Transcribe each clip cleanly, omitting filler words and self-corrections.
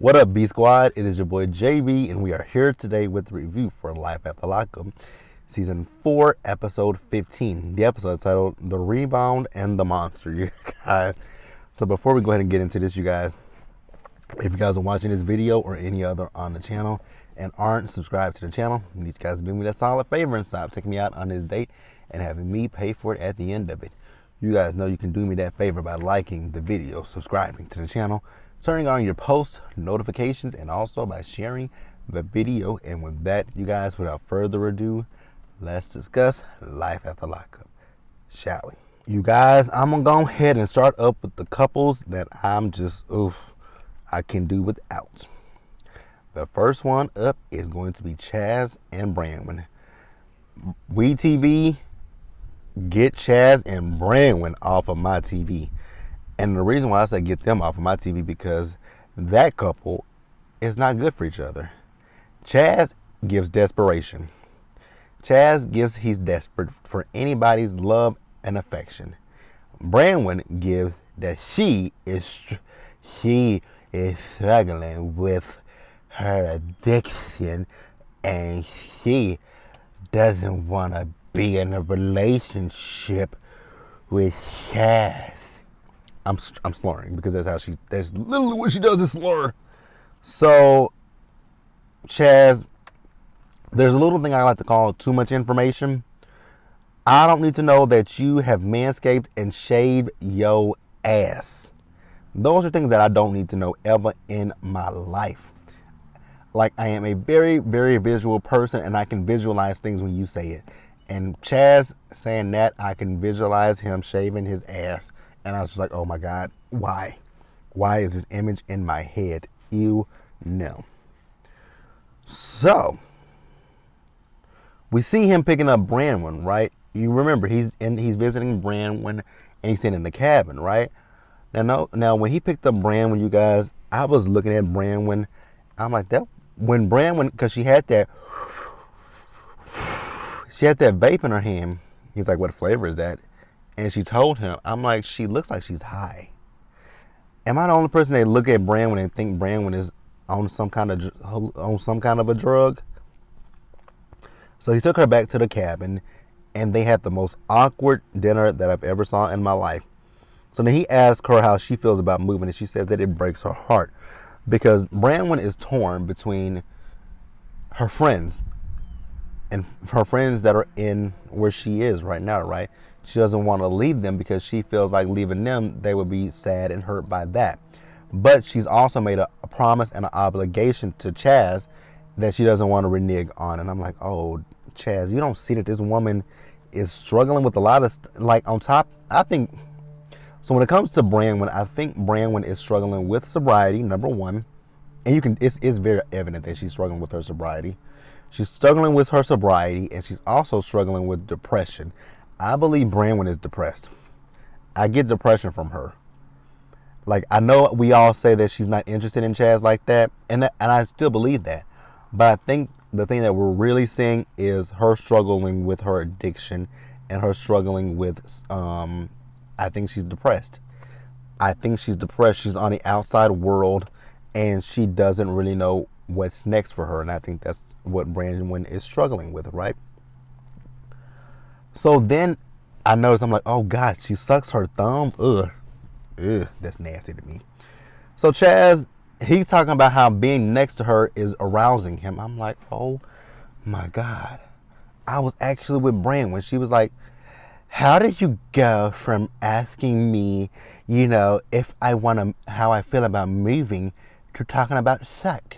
What up, B Squad? It is your boy JB, and we are here today with the review for Life After Lockup, Season 4, Episode 15. The episode is titled The Rebound and the Monster, you guys. So before we go ahead and get into this, you guys, if you guys are watching this video or any other on the channel and aren't subscribed to the channel, I need you guys to do me that solid favor and stop taking me out on this date and having me pay for it at the end of it. You guys know you can do me that favor by liking the video, subscribing to the channel, turning on your post notifications, and also by sharing the video. And with that, you guys, without further ado, let's discuss Life After Lockup, shall we? You guys, I'm gonna go ahead and start up with the couples that I can do without. The first one up is going to be Chazz and Brandman. WeTV, get Chazz and Brandman off of my TV. And the reason why I say get them off of my TV, because that couple is not good for each other. Chazz gives desperation. Chazz gives he's desperate for anybody's love and affection. Brandman gives that she is struggling with her addiction and she doesn't want to be in a relationship with Chazz. I'm slurring because that's literally what she does is slur. So, Chazz, there's a little thing I like to call too much information. I don't need to know that you have manscaped and shaved your ass. Those are things that I don't need to know ever in my life. Like, I am a very, very visual person, and I can visualize things when you say it. And Chazz saying that, I can visualize him shaving his ass. And I was just like, oh my God, why? Why is this image in my head? You know. So, we see him picking up Brandman, right? You remember, he's visiting Brandman, and he's sitting in the cabin, right? Now when he picked up Brandman, you guys, I was looking at Brandman. I'm like, that when Brandman, because she had that vape in her hand. He's like, what flavor is that? And she told him, I'm like, she looks like she's high. Am I the only person that look at Brandman and think Brandman is on some kind of a drug? So he took her back to the cabin, and they had the most awkward dinner that I've ever saw in my life. So then he asked her how she feels about moving, and she says that it breaks her heart because Brandman is torn between her friends and her friends that are in where she is right now, right? She doesn't want to leave them because she feels like leaving them, they would be sad and hurt by that. But she's also made a promise and an obligation to Chazz that she doesn't want to renege on. And I'm like, oh, Chazz, you don't see that this woman is struggling with a lot of, like, on top, I think, so when it comes to Brandman, I think Brandman is struggling with sobriety, number one. And it's very evident that she's struggling with her sobriety. She's struggling with her sobriety, and she's also struggling with depression. I believe Brandman is depressed. I get depression from her. Like, I know we all say that she's not interested in Chazz like that, and I still believe that. But I think the thing that we're really seeing is her struggling with her addiction and her struggling with, I think she's depressed. I think she's depressed. She's on the outside world, and she doesn't really know what's next for her. And I think that's what Brandman is struggling with, right? So then I noticed, I'm like, oh God, she sucks her thumb. Ugh, that's nasty to me. So Chazz, he's talking about how being next to her is arousing him. I'm like, oh my God. I was actually with Brandman when she was like, how did you go from asking me, if I want to, how I feel about moving, to talking about sex?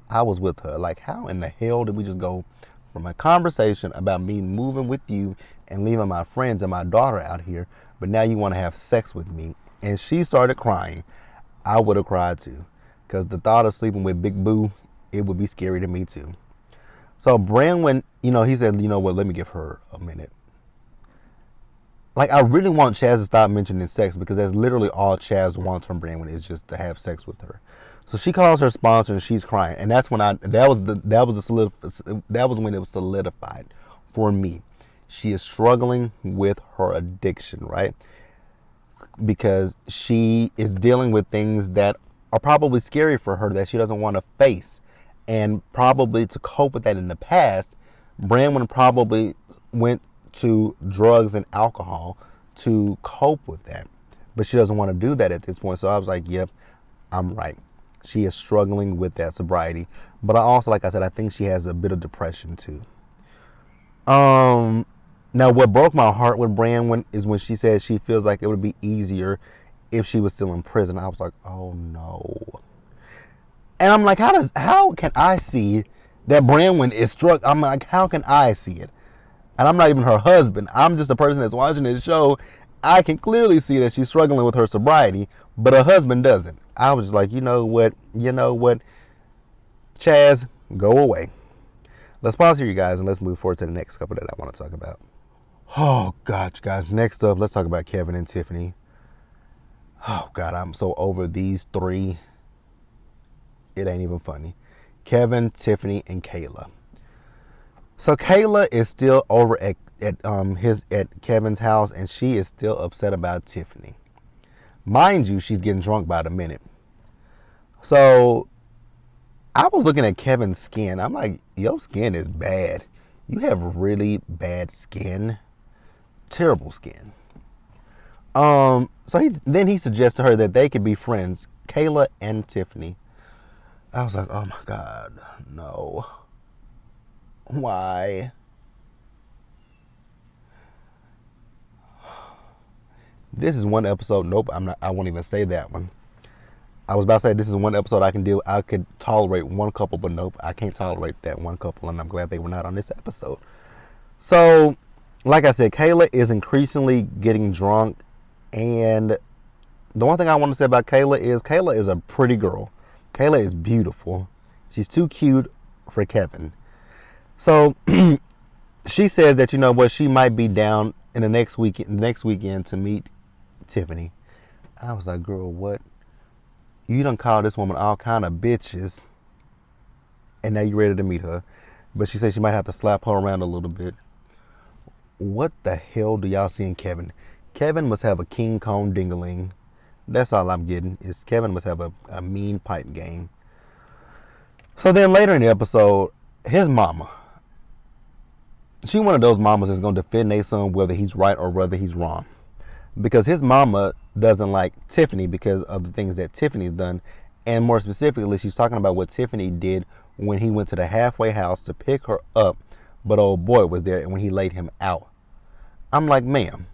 I was with her. Like, how in the hell did we just go from a conversation about me moving with you and leaving my friends and my daughter out here, but now you want to have sex with me? And she started crying. I would have cried too, because the thought of sleeping with Big Boo, it would be scary to me too. So Brandman, he said, you know what, let me give her a minute. Like, I really want Chazz to stop mentioning sex, because that's literally all Chazz wants from Brandman, is just to have sex with her. So she calls her sponsor and she's crying, and that's when that was when it was solidified for me. She is struggling with her addiction, right? Because she is dealing with things that are probably scary for her that she doesn't want to face. And probably to cope with that in the past, Brandon probably went to drugs and alcohol to cope with that. But she doesn't want to do that at this point. So I was like, yep, I'm right. She is struggling with that sobriety. But I also, like I said, I think she has a bit of depression too. Now what broke my heart with Brandon is when she said she feels like it would be easier if she was still in prison. I was like, oh no. And I'm like, how can I see that Brandon is struck? I'm like, how can I see it? And I'm not even her husband. I'm just a person that's watching this show. I can clearly see that she's struggling with her sobriety, but her husband doesn't. I was just like, you know what, Chazz, go away. Let's pause here, you guys, and let's move forward to the next couple that I want to talk about. Oh, God, you guys. Next up, let's talk about Kevin and Tiffany. Oh, God, I'm so over these three. It ain't even funny. Kevin, Tiffany, and Kayla. So Kayla is still over at Kevin's house, and she is still upset about Tiffany. Mind you, she's getting drunk by the minute. So I was looking at Kevin's skin. I'm like, your skin is bad. You have really bad skin. Terrible skin. So he suggests to her that they could be friends, Kayla and Tiffany. I was like, oh my God, no. Why? This is one episode. Nope, I won't even say that one. I was about to say this is one episode I could tolerate one couple, but nope, I can't tolerate that one couple, and I'm glad they were not on this episode. So, like I said, Kayla is increasingly getting drunk, and the one thing I want to say about Kayla is a pretty girl. Kayla is beautiful. She's too cute for Kevin. So she says that, you know what, she might be down in the next weekend to meet Tiffany. I was like, girl, what? You done call this woman all kind of bitches, and now you're ready to meet her. But she said she might have to slap her around a little bit. What the hell do y'all see in Kevin? Kevin must have a King Kong dingaling. That's all I'm getting, is Kevin must have a mean pipe game. So then later in the episode, his mama, she one of those mamas that's going to defend their son whether he's right or whether he's wrong. Because his mama doesn't like Tiffany because of the things that Tiffany's done. And more specifically, she's talking about what Tiffany did when he went to the halfway house to pick her up, but old boy was there and when he laid him out. I'm like, ma'am,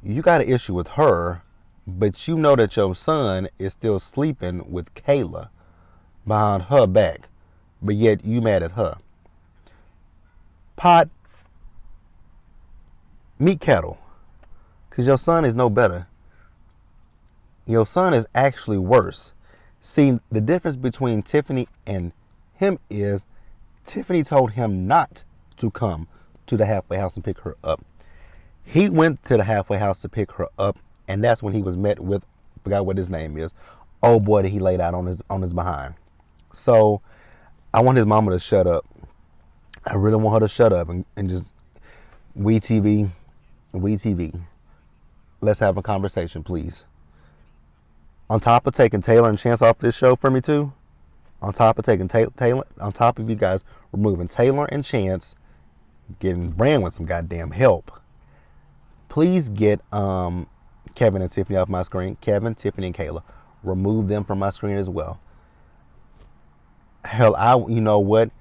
you got an issue with her, but you know that your son is still sleeping with Kayla behind her back, but yet you mad at her. Pot, meet kettle, because your son is no better. Your son is actually worse. See, the difference between Tiffany and him is Tiffany told him not to come to the halfway house and pick her up. He went to the halfway house to pick her up, and that's when he was met with, forgot what his name is, oh boy, that he laid out on his behind. So I want his mama to shut up. I really want her to shut up and just we TV. Let's have a conversation, please. On top of taking Taylor and Chance off this show for me too, on top of taking Taylor, on top of you guys removing Taylor and Chance, getting Brandon some goddamn help, please get Kevin and Tiffany off my screen. Kevin, Tiffany, and Kayla, remove them from my screen as well. Hell, you know what?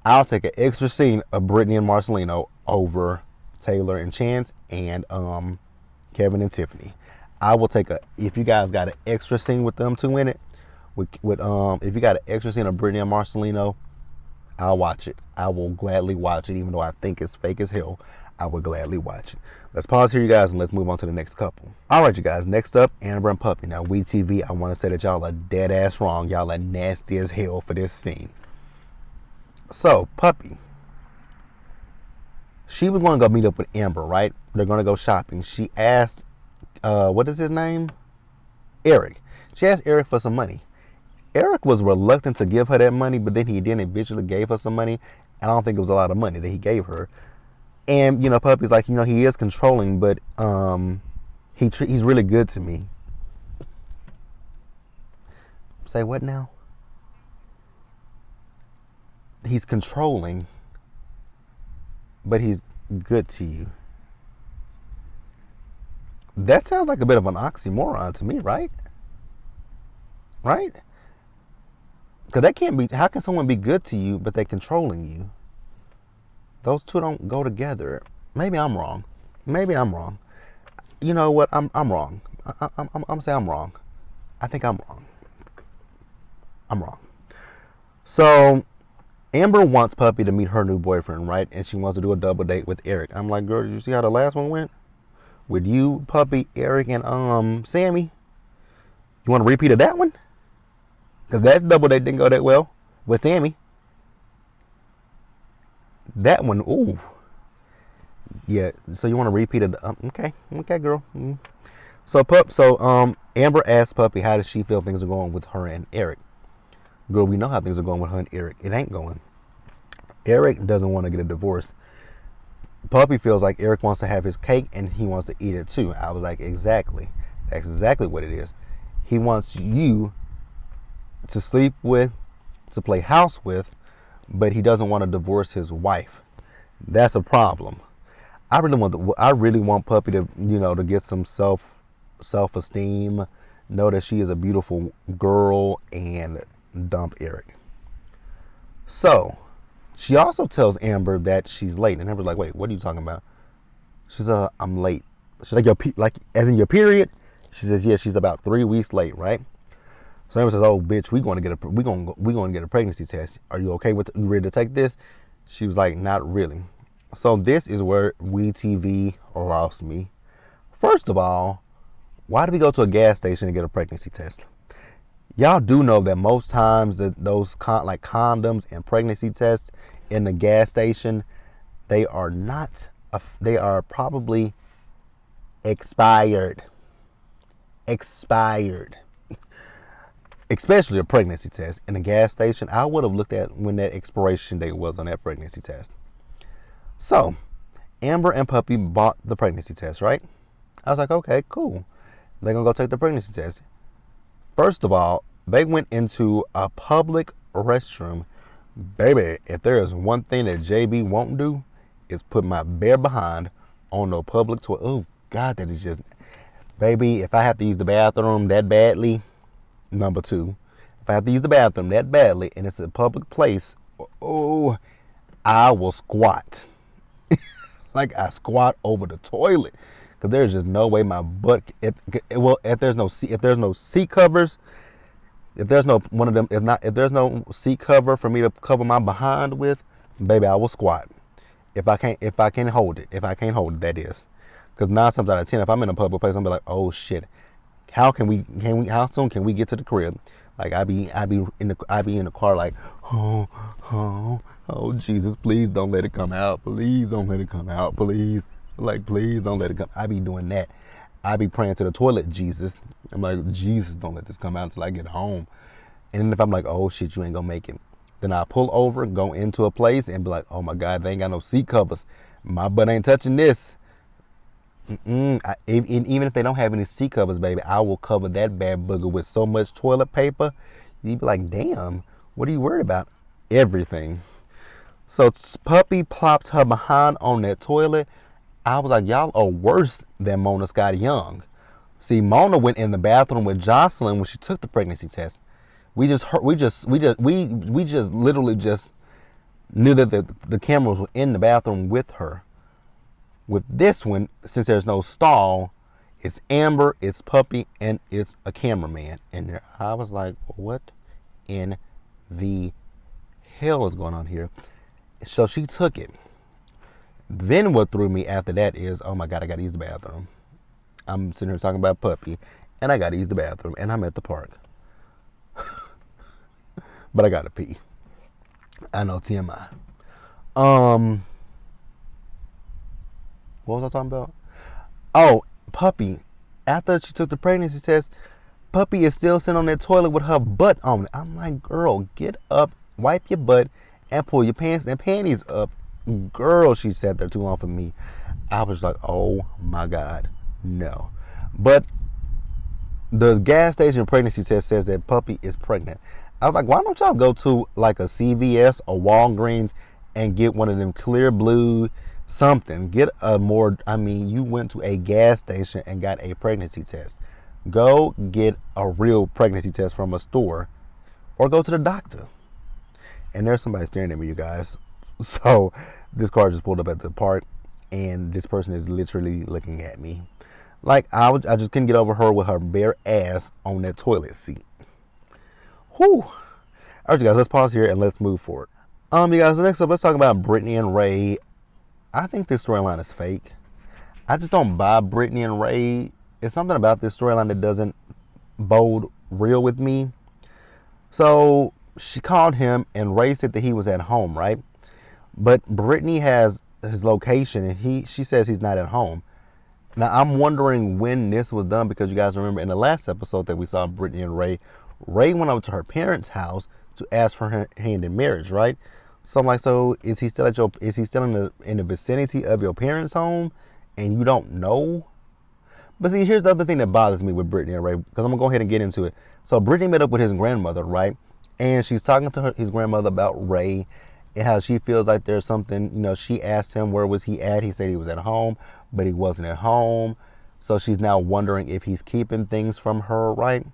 I'll take an extra scene of Brittany and Marcelino over Taylor and Chance and Kevin and Tiffany. I will take if you guys got an extra scene with them two in it, if you got an extra scene of Brittany and Marcelino, I'll watch it. I will gladly watch it, even though I think it's fake as hell. I will gladly watch it. Let's pause here, you guys, and let's move on to the next couple. All right, you guys. Next up, Amber and Puppy. Now, We TV, I want to say that y'all are dead ass wrong. Y'all are nasty as hell for this scene. So, Puppy, she was going to go meet up with Amber, right? They're going to go shopping. She asked, what is his name? Eric. She asked Eric for some money. Eric was reluctant to give her that money, but then he then eventually gave her some money. I don't think it was a lot of money that he gave her. And, you know, Puppy's like, you know, he is controlling, but he's really good to me. Say what now? He's controlling, but he's good to you. That sounds like a bit of an oxymoron to me, right? Right? Because that can't be. How can someone be good to you, but they're controlling you? Those two don't go together. Maybe I'm wrong. Maybe I'm wrong. You know what? I'm wrong. I'm saying I'm wrong. I think I'm wrong. I'm wrong. So, Amber wants Puppy to meet her new boyfriend, right? And she wants to do a double date with Eric. I'm like, girl, did you see how the last one went? With you, Puppy, Eric, and Sammy. You want to repeat of that one? Because that double date didn't go that well with Sammy. That one, ooh. Yeah, so you want to repeat it? Okay, girl. So Amber asked Puppy how does she feel things are going with her and Eric. Girl, we know how things are going with her and Eric. It ain't going. Eric doesn't want to get a divorce. Puppy feels like Eric wants to have his cake and he wants to eat it too. I was like, exactly. That's exactly what it is. He wants you to sleep with, to play house with, but he doesn't want to divorce his wife. That's a problem. I really want Puppy to, to get some self-esteem, know that she is a beautiful girl, and dump Eric. So, she also tells Amber that she's late, and Amber's like, "Wait, what are you talking about?" She says, "I'm late." She's like, as in your period? She says, "Yeah." She's about 3 weeks late, right? So Amber says, "Oh, bitch, we going to get a pregnancy test. Are you okay with? You ready to take this?" She was like, "Not really." So this is where WeTV lost me. First of all, why do we go to a gas station to get a pregnancy test? Y'all do know that most times those like condoms and pregnancy tests in the gas station, they are probably expired. Especially a pregnancy test in a gas station. I would have looked at when that expiration date was on that pregnancy test. So, Amber and Puppy bought the pregnancy test, right? I was like, okay, cool. They're going to go take the pregnancy test. First of all, they went into a public restroom. Baby, if there is one thing that JB won't do, is put my bare behind on no public toilet. Oh, God, that is just... Baby, if I have to use the bathroom that badly, number two, if I have to use the bathroom that badly and it's a public place, oh, I will squat. Like I squat over the toilet, because there's just no way my butt. If there's no seat covers, if there's no one of them, if there's no seat cover for me to cover my behind with, baby, I will squat. If I can't hold it, that is, because 9 times out of 10, if I'm in a public place, I'm be like, oh shit, how soon can we get to the crib? Like I be in the car like, oh Jesus, please don't let it come out. Please don't let it come out. Please. Like, please don't let it come. I be doing that. I be praying to the toilet, Jesus. I'm like, Jesus, don't let this come out until I get home. And then if I'm like, oh shit, you ain't gonna make it, then I pull over, go into a place and be like, oh my God, they ain't got no seat covers. My butt ain't touching this. Even if they don't have any seat covers, baby, I will cover that bad booger with so much toilet paper. You'd be like, damn, what are you worried about? Everything. So Puppy plopped her behind on that toilet. I was like, y'all are worse than Mona Scott Young. See, Mona went in the bathroom with Jocelyn when she took the pregnancy test. We just literally just knew that the cameras were in the bathroom with her. With this one, since there's no stall, it's Amber, it's Puppy, and it's a cameraman in there. I was like, what in the hell is going on here? So she took it. Then what threw me after that is, oh my God, I gotta use the bathroom. I'm sitting here talking about Puppy, and I gotta use the bathroom, and I'm at the park. But I gotta pee. I know, TMI. What was I talking about? Oh, Puppy. After she took the pregnancy test, Puppy is still sitting on that toilet with her butt on it. I'm like, girl, get up, wipe your butt, and pull your pants and panties up. Girl, she sat there too long for me. I was like, oh my God, no. But The gas station pregnancy test says that puppy is pregnant. I was like, why don't y'all go to like a CVS or Walgreens and get one of them clear blue something? Get a more, I mean, you went to a gas station and got a pregnancy test. Go get a real pregnancy test from a store or go to the doctor. And there's somebody staring at me, you guys. So this car just pulled up at the park and this person is literally looking at me. Like, I just couldn't get over her with her bare ass on that toilet seat. Whew. All right, you guys, let's pause here and let's move forward. You guys, next up, let's talk about Brittany and Ray. I think this storyline is fake. I just don't buy Brittany and Ray. It's something about this storyline that doesn't bode real with me. So she called him and Ray said that he was at home, right? But Brittany has his location and she says he's not at home. Now, I'm wondering when this was done because you guys remember in the last episode that we saw Brittany and Ray went over to her parents' house to ask for her hand in marriage, right? So I'm like, so is he still in the vicinity of your parents' home and you don't know? But see, here's the other thing that bothers me with Brittany and Ray, because I'm gonna go ahead and get into it. So Brittany met up with his grandmother, right? And she's talking to his grandmother about Ray and how she feels like there's something, she asked him where was he at. He said he was at home, but he wasn't at home. So she's now wondering if he's keeping things from her, right?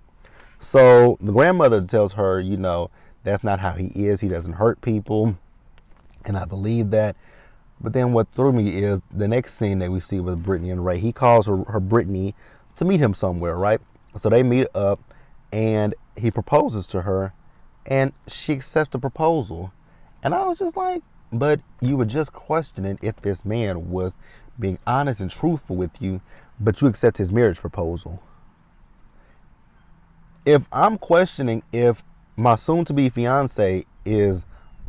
So the grandmother tells her, that's not how he is. He doesn't hurt people. And I believe that. But then what threw me is the next scene that we see with Brittany and Ray. He calls her Brittany to meet him somewhere, right? So they meet up and he proposes to her and she accepts the proposal. And I was just like, but you were just questioning if this man was being honest and truthful with you, but you accept his marriage proposal. If I'm questioning if my soon-to-be fiance is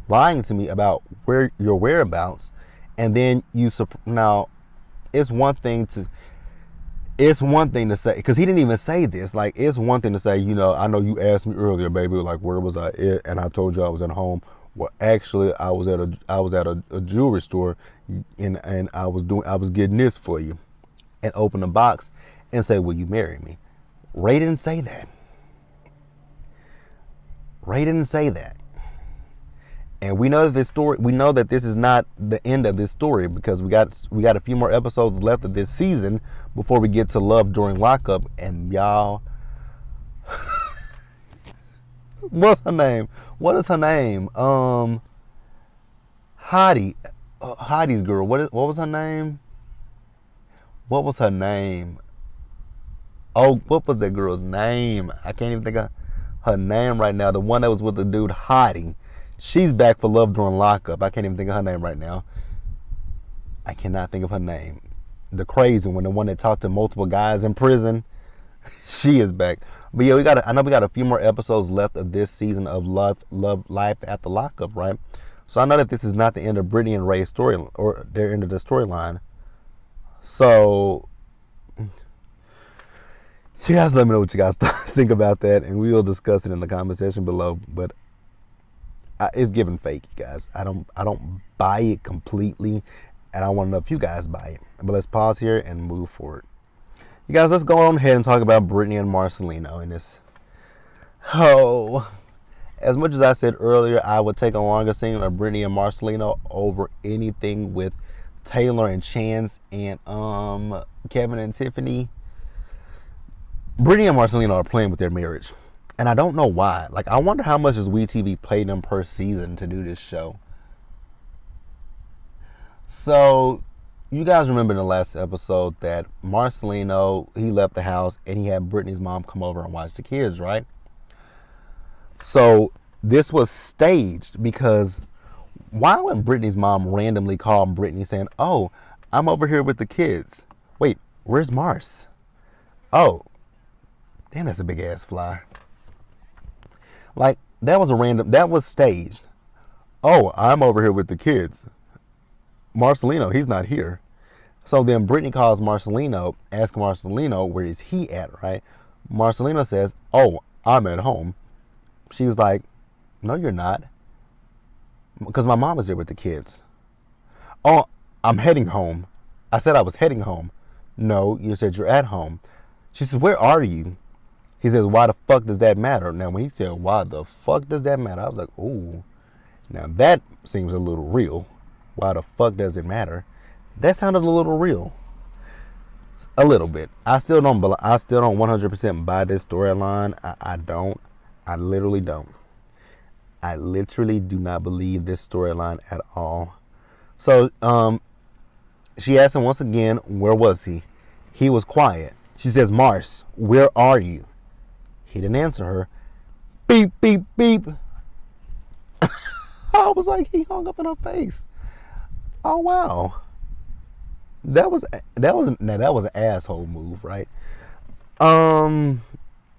lying to me about your whereabouts, and then now, it's one thing to say, because he didn't even say this. Like, it's one thing to say, I know you asked me earlier, baby, like where was I at, and I told you I was at home. Well, actually, I was at a jewelry store, and I was getting this for you, and open the box, and say, "Will you marry me?" Ray didn't say that. And we know that we know that this is not the end of this story because we got a few more episodes left of this season before we get to Love During Lockup, and y'all. What's her name? What is her name? Heidi's girl. What was her name? What was her name? Oh, what was that girl's name? I can't even think of her name right now. The one that was with the dude Heidi. She's back for Love During Lockup. I can't even think of her name right now. I cannot think of her name. The crazy one, the one that talked to multiple guys in prison. She is back. But yeah, I know we got a few more episodes left of this season of Love Life After Lockup, right? So I know that this is not the end of Brittany and Ray's story, or their end of the storyline. So you guys let me know what you guys think about that, and we will discuss it in the comment section below. But it's giving fake, you guys. I don't buy it completely, and I want to know if you guys buy it. But let's pause here and move forward. You guys, let's go on ahead and talk about Brittany and Marcelino in this. Oh, as much as I said earlier, I would take a longer scene of Brittany and Marcelino over anything with Taylor and Chance and Kevin and Tiffany. Brittany and Marcelino are playing with their marriage, and I don't know why. Like, I wonder how much does WeTV pay them per season to do this show. So, you guys remember in the last episode that Marcelino, he left the house and he had Brittany's mom come over and watch the kids, right? So this was staged because why would Brittany's mom randomly call Brittany saying, "Oh, I'm over here with the kids. Wait, where's Mars? Oh, damn, that's a big ass fly." Like, that was staged. "Oh, I'm over here with the kids. Marcelino, he's not here." So then Brittany calls Marcelino, asking Marcelino where is he at, right? Marcelino says, "Oh, I'm at home." She was like, "No, you're not. Because my mom is there with the kids." "Oh, I'm heading home." "I said I was heading home." "No, you said you're at home." She said, "Where are you?" He says, why the fuck does that matter? Now, when he said, why the fuck does that matter? I was like, ooh, now that seems a little real. Why the fuck does it matter? That sounded a little real. A little bit. I still don't 100% buy this storyline. I don't. I literally don't. I literally do not believe this storyline at all. So, she asked him once again, where was he? He was quiet. She says, Mars, where are you? He didn't answer her. Beep, beep, beep. I was like, he hung up in her face. Oh, wow. That was an asshole move, right? I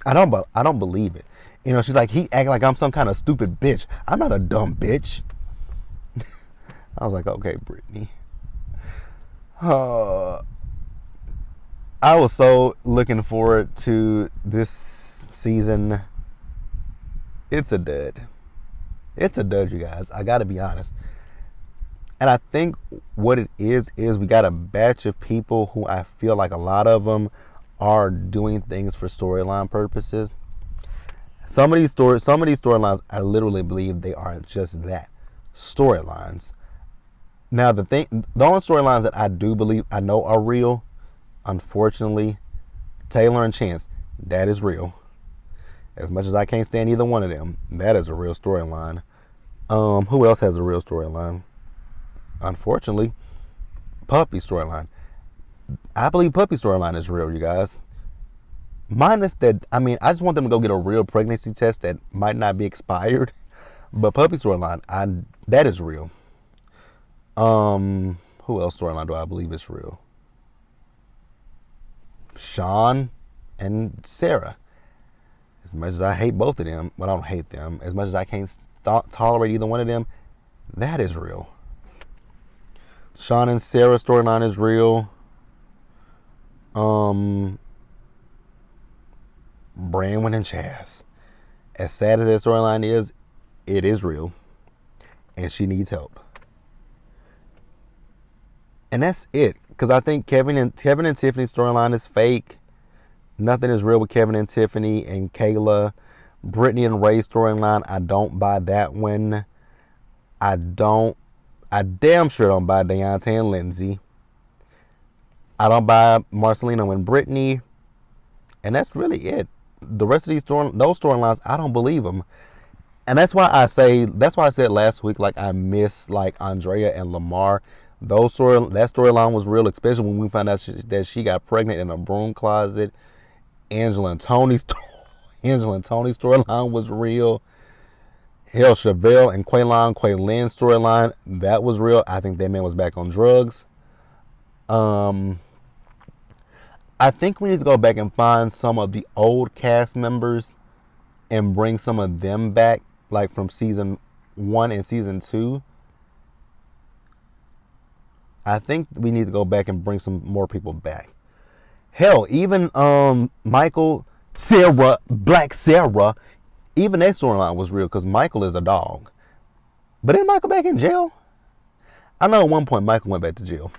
don't believe it. You know, she's like, he acting like I'm some kind of stupid bitch. I'm not a dumb bitch. I was like, okay, Brittany. I was so looking forward to this season. It's a dud. It's a dud, you guys. I gotta be honest. And I think what it is we got a batch of people who I feel like a lot of them doing things for storyline purposes. Some of these storylines, I literally believe they are just that, storylines. Now the only storylines that I do believe I know are real, unfortunately, Taylor and Chance, that is real. As much as I can't stand either one of them, that is a real storyline. Who else has a real storyline? Unfortunately, Puppy storyline. I believe Puppy storyline is real, you guys. Minus that, I mean, I just want them to go get a real pregnancy test that might not be expired. But Puppy storyline, that is real. Who else storyline do I believe is real? Sean and Sarah. As much as I hate both of them, but I don't hate them. As much as I can't tolerate either one of them, that is real. Sean and Sarah storyline is real. Brandman and Chazz. As sad as that storyline is, it is real. And she needs help. And that's it. Because I think Kevin and Tiffany's storyline is fake. Nothing is real with Kevin and Tiffany and Kayla. Brittany and Ray storyline, I don't buy that one. I damn sure don't buy Deontay and Lindsay. I don't buy Marcelino and Brittany. And that's really it. The rest of those storylines, I don't believe them. And that's why I said last week, like, I miss, like, Andrea and Lamar. That storyline was real, especially when we found out that she got pregnant in a broom closet. Angela and Tony's storyline was real. Hell, Chevelle and Quaylon storyline, that was real. I think that man was back on drugs. I think we need to go back and find some of the old cast members and bring some of them back, like from season 1 and season 2. I think we need to go back and bring some more people back. Hell, even Michael, Sarah, Black Sarah, even that storyline was real because Michael is a dog. But isn't Michael back in jail? I know at one point Michael went back to jail.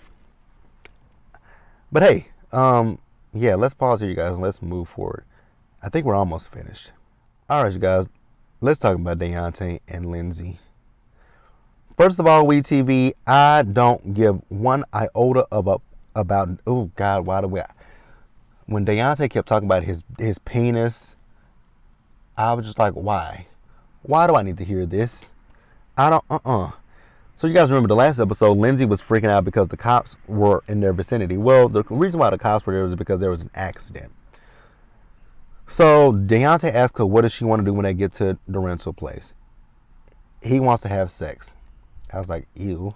But hey, yeah, let's pause here, you guys, and let's move forward. I think we're almost finished. All right, you guys, let's talk about Deontay and Lindsay. First of all, WeTV, I don't give one iota about. Oh God, why do we? When Deontay kept talking about his penis, I was just like, why? Why do I need to hear this? I don't. So you guys remember the last episode, Lindsay was freaking out because the cops were in their vicinity. Well, the reason why the cops were there was because there was an accident. So Deontay asked her, what does she want to do when they get to the rental place? He wants to have sex. I was like, ew.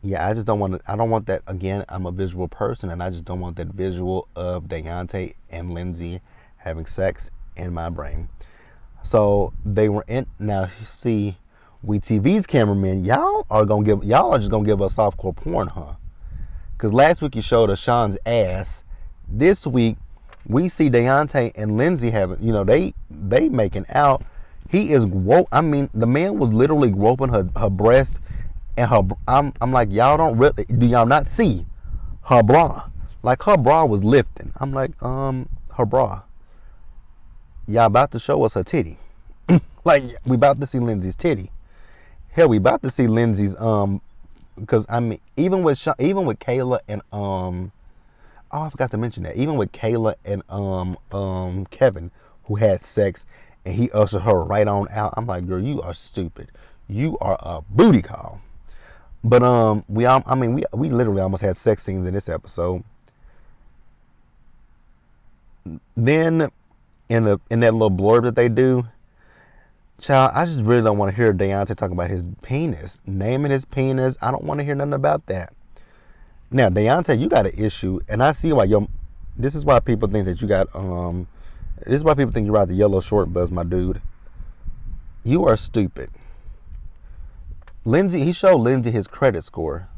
Yeah, I just don't want to. I don't want that. Again, I'm a visual person, and I just don't want that visual of Deontay and Lindsay having sex in my brain. So they were in. Now, see, WeTV's cameramen, y'all are just gonna give us softcore porn, huh? Because last week you showed us Sean's ass. This week we see Deontay and Lindsay having, they making out. He is I mean, the man was literally groping her breast and her. I'm like, do y'all not see her bra? Like, her bra was lifting. I'm like, her bra. Y'all about to show us her titty. Like, we about to see Lindsay's titty. Hell, we about to see Lindsay's because I mean, even with Kayla and oh, I forgot to mention that. Even with Kayla and Kevin, who had sex, and he ushered her right on out. I'm like, girl, you are stupid. You are a booty call. But we literally almost had sex scenes in this episode. Then in that little blurb that they do, child, I just really don't want to hear Deontay talk about his penis, naming his penis. I don't want to hear nothing about that. Now, Deontay, you got an issue, and I see why this is why people think that you got this is why people think you ride the yellow short bus, my dude. You are stupid. Lindsay, he showed Lindsay his credit score.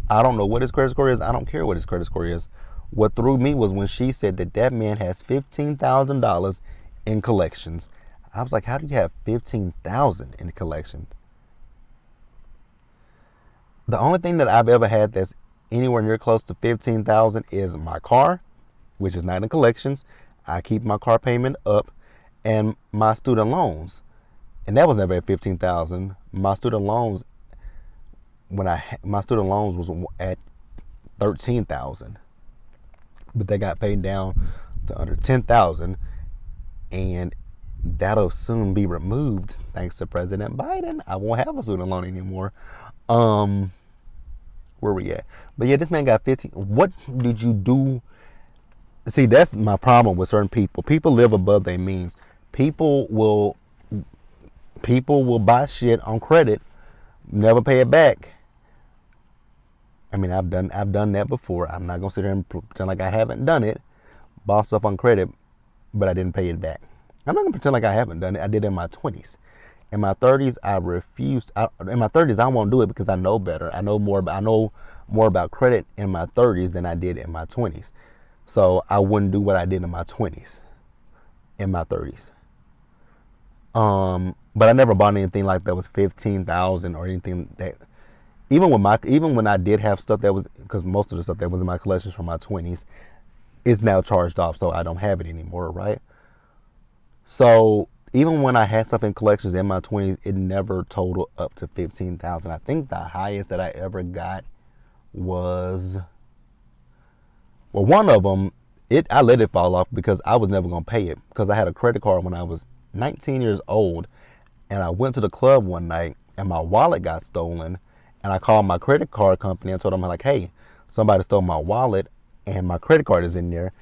I don't know what his credit score is. I don't care what his credit score is. What threw me was when she said that man has $15,000 in collections. I was like, how do you have $15,000 in collections? The only thing that I've ever had that's anywhere near close to $15,000 is my car, which is not in collections. I keep my car payment up, and my student loans, and that was never at $15,000. My student loans, my student loans was at $13,000, but they got paid down to under $10,000, and that'll soon be removed thanks to President Biden. I won't have a student loan anymore. Where we at? But yeah, this man got 15. What did you do? See, that's my problem with certain people. People live above their means. People will buy shit on credit, never pay it back. I mean, I've done that before. I'm not gonna sit here and pretend like I haven't done it. Bought stuff on credit, but I didn't pay it back. I'm not gonna pretend like I haven't done it. I did it in my 20s. In my 30s, I refused. In my 30s, I won't do it because I know better. I know more about credit in my 30s than I did in my 20s. So I wouldn't do what I did in my 20s, in my 30s. But I never bought anything like that was $15,000 or anything that. Even when I did have stuff that was, because most of the stuff that was in my collections from my 20s is now charged off, so I don't have it anymore, right? So even when I had stuff in collections in my 20s, it never totaled up to $15,000. I think the highest that I ever got was, well, one of them, I let it fall off because I was never gonna pay it, because I had a credit card when I was 19 years old, and I went to the club one night and my wallet got stolen, and I called my credit card company and told them, like, hey, somebody stole my wallet and my credit card is in there,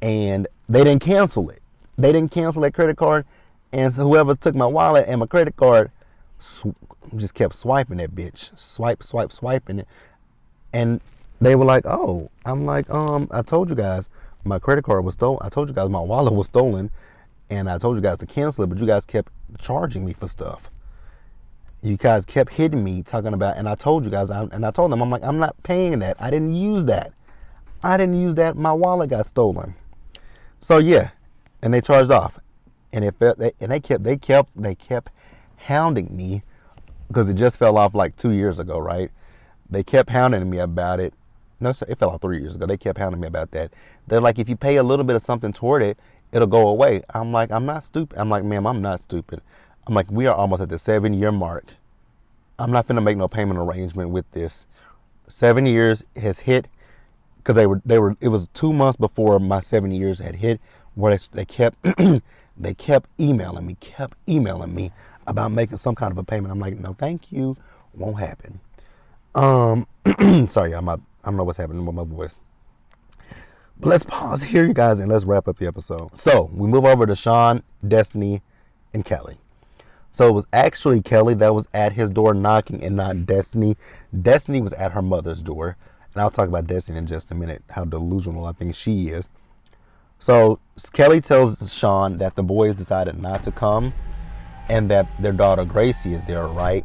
and they didn't cancel it. They didn't cancel that credit card, and so whoever took my wallet and my credit card just kept swiping that bitch, swiping it, and they were like, oh, I'm like, I told you guys my credit card was stolen. I told you guys my wallet was stolen, and I told you guys to cancel it, but you guys kept charging me for stuff. You guys kept hitting me talking about, and I told you guys, and I told them, I'm like, I'm not paying that. I didn't use that. My wallet got stolen. So yeah, and they charged off, and they kept hounding me because it just fell off like 2 years ago, right? They kept hounding me about it. No, it fell off 3 years ago. They kept hounding me about that. They're like, if you pay a little bit of something toward it, it'll go away. I'm like, I'm not stupid. I'm like, ma'am, I'm not stupid. I'm like, we are almost at the 7-year mark. I'm not finna make no payment arrangement with this. 7 years has hit, because it was 2 months before my 7 years had hit, where they kept they kept emailing me about making some kind of a payment. I'm like, no, thank you, won't happen. Sorry, I don't know what's happening with my voice. But let's pause here, you guys, and let's wrap up the episode. So we move over to Sean, Destiny, and Kelly. So it was actually Kelly that was at his door knocking and not Destiny. Destiny was at her mother's door. And I'll talk about Destiny in just a minute, how delusional I think she is. So Kelly tells Sean that the boys decided not to come and that their daughter Gracie is there, right?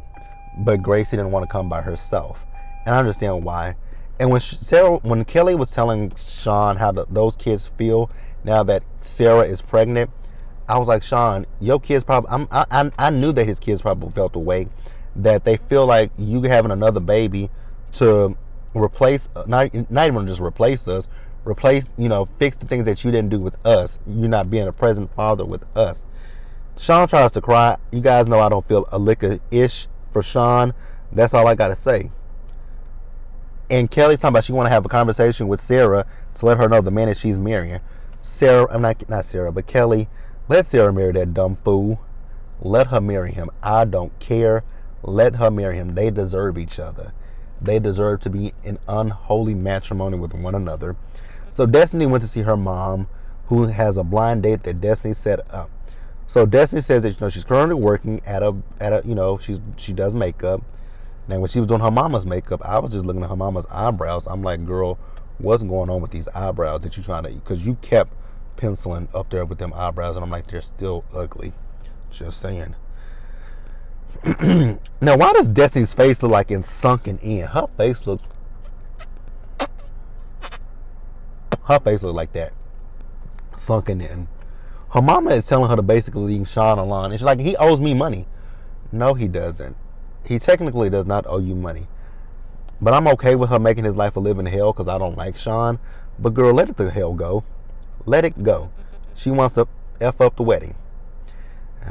But Gracie didn't want to come by herself. And I understand why. And when Kelly was telling Sean how those kids feel now that Sarah is pregnant, I was like, Sean, your kids probably, I knew that his kids probably felt the way that they feel like you having another baby to replace, not even just replace us, replace, fix the things that you didn't do with us. You not being a present father with us. Sean tries to cry. You guys know I don't feel a lick of ish for Sean. That's all I gotta say. And Kelly's talking about she want to have a conversation with Sarah to let her know the man that she's marrying. Sarah, I'm not Sarah, but Kelly, let Sarah marry that dumb fool. Let her marry him. I don't care. Let her marry him. They deserve each other. They deserve to be in unholy matrimony with one another. So Destiny went to see her mom, who has a blind date that Destiny set up. So Destiny says that she's currently working at a she does makeup. Now when she was doing her mama's makeup, I was just looking at her mama's eyebrows. I'm like, girl, what's going on with these eyebrows that you trying to? Because you kept penciling up there with them eyebrows, and I'm like, they're still ugly. Just saying. Now, why does Destiny's face look like it's sunken in? Her face looks like that, sunken in. Her mama is telling her to basically leave Sean alone. And she's like, he owes me money. No, he doesn't. He technically does not owe you money. But I'm okay with her making his life a living hell because I don't like Sean. But girl, let it to hell go. Let it go. She wants to F up the wedding.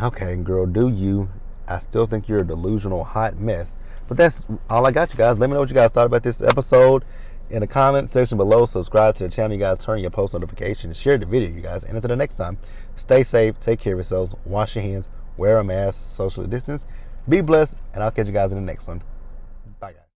Okay, girl, do you. I still think you're a delusional hot mess. But that's all I got, you guys. Let me know what you guys thought about this episode in the comment section below. Subscribe to the channel, you guys. Turn your post notifications. Share the video, you guys. And until the next time, stay safe. Take care of yourselves. Wash your hands. Wear a mask. Socially distance. Be blessed. And I'll catch you guys in the next one. Bye, guys.